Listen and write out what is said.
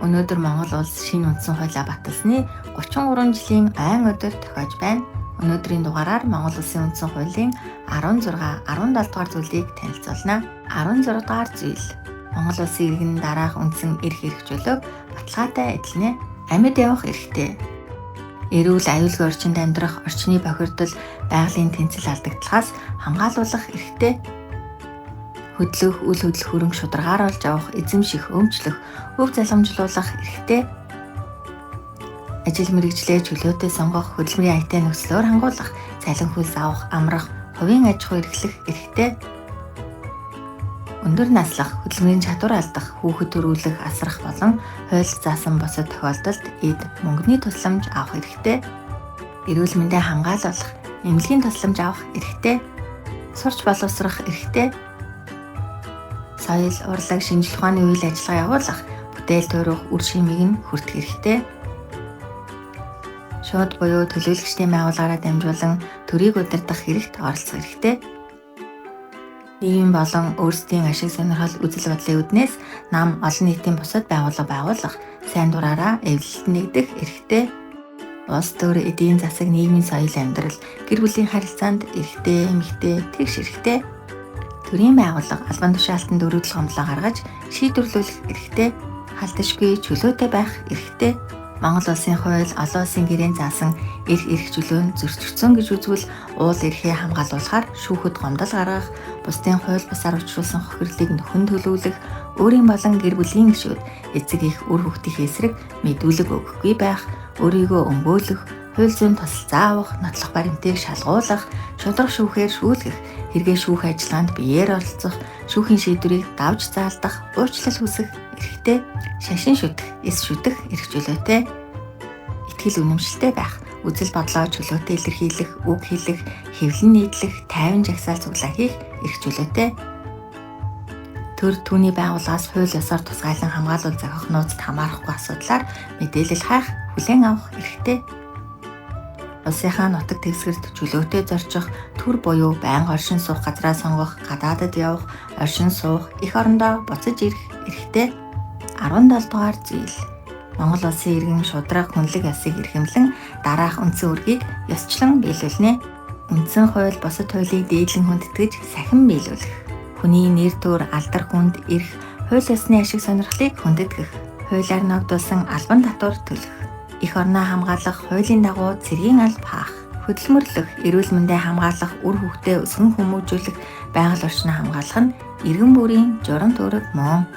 Өнөөдөр Монгол улс шинэ үндсэн хуулиа баталсны 33 жилийн ойн өдөр тохиож байна. Өнөөдрийн дугаараар Монгол Улсын үндсэн хуулийн 16, 17 дугаар зүйлийг танилцуулна. 16 дугаар зүйл. Монгол Улсын иргэн дараах үндсэн эрх хэрэгжүүлэг баталгаатай эдлэнэ. Амьд явах эрхтэй. Эрүүл аюулгүй орчинд амьдрах, орчны бохирдол, байгалийн тэнцэл алдагдлахаас хамгаалуулах эрхтэй. Хөдлөх, үл хөдлөх хөрөнгө шударгаар олж авах, эзэмших, өмчлөх, өв залгамжлуулах эрхтэй. Ажил мэргэжлээ чөлөөтэй сонгох, хөдөлмөрийн аятай нөхцлөөр хангуулах, цалин хөлс авах, амрах, хувийн аж ахуй эрхлэх эрхтэй. Өндөр наслах, хөдөлмөрийн чадвар алдах, хүүхэд төрүүлэх, асрах болон хууль заасан бусад тохиолдолд эд мөнгөний тусламж авах эрхтэй. Эрүүл мэндийг хамгаалуулах, эмнэлгийн тусламж авах эрхтэй. Сурч боловсрох эрхтэй. Соёл, урлаг, шинжлэх ухааны үйл ажиллагаа явуулах, бүтээл туурах, үр шимийг нь хүртэх эрхтэй. Шууд буюу төлөөлөгчдийн байгууллагаараа дамжуулан төрийг удирдах хэрэгт оролцох эрхтэй. Нийгэм болон өөрсдийн ашиг сонирхол үзэл бодлын үүднээс нам олон нийтийн бусад байгууллага байгуулах, сайн дураараа эвлэлд нэгдэх эрхтэй. Улс төр, эдийн засаг, нийгмийн соёл, амьдрал, гэр бүлийн харилцаанд эрхтэй, эмэгтэй, тэгш эрхтэй. Төрийн байгууллага албан тушаалтанд өргөдөл гомдлоо гаргаж шийдвэрлүүлэх эрхтэй. Халташгүй чөлөөтэй байх эрхтэй. Монгол Улсын хууль олон улсын гэрээнд заасан эрх чөлөөнд зөрчигдсөн гэж үзвэл уул эрхээ хамгаалуулахаар шүүхэд гомдол гаргах, бусдын хууль бусаар учруулсан хохирлыг нөхөн төлөвлөх, өөрийн болон гэр бүлийн гишүүд эцэг их үр хүүхдийн эсрэг мэдүүлэг өгөхгүй байх, өөрийгөө өмгөөлөх, хууль зүйн тусалцаа авах, нотлох баримтыг шалгуулах, шударга шүүхээр шүүлгэх, хэрэгээ шүүх ажиллагаанд биеэр оролцох, шүүхийн шийдвэрийг давж заалдах, уучлал хүсэх эрхтэй. Шашин шүтэх, эс шүтэх эрх чөлөөтэй. Итгэл үнэмшилтэй байх, үзэл бодлоо чөлөөтэй илэрхийлэх, үг хэлэх, хэвлэн нийтлэх, тайван жагсаал цуглаа хийх эрх чөлөөтэй. Төр түүний байгууллагаас хууль ёсоор тусгайлан хамгаалал зохих нууцд хамаарахгүй асуудлаар мэдээлэл хайх, хүлээн авах эрхтэй. Улсынхаа нутаг дэвсгэрт чөлөөтэй зорчих, төр буюу байнга оршин суух газраа сонгох, гадаадад явах, оршин суух, эх орондоо буцаж ирэх эрхтэй. 17 дугаар зүйл. Монгол Улсын иргэн шударга хүнлэг ясыг эрхэмлэн дараах үндсэн үүргийг ёсчлон биелүүлнэ. Үндсэн хууль бусад хуулийг дээдлэн хүндэтгэж сахин биелүүлэх. Хүний нэр төр, алдар хүнд, эрх, хууль ёсны ашиг сонирхлыг хүндэтгэх. Хуулиар ногдуулсан албан татвар төлөх. Эх орноо хамгаалах, хуулийн дагуу цэргийн алба хаах. Хөдөлмөрлөх, эрүүл мэндийг хамгаалах, үр хүүхдээ өсгөн хүмүүжүүлэх, байгаль орчноо хамгаалах нь иргэн бүрийн журам төрөг мөн.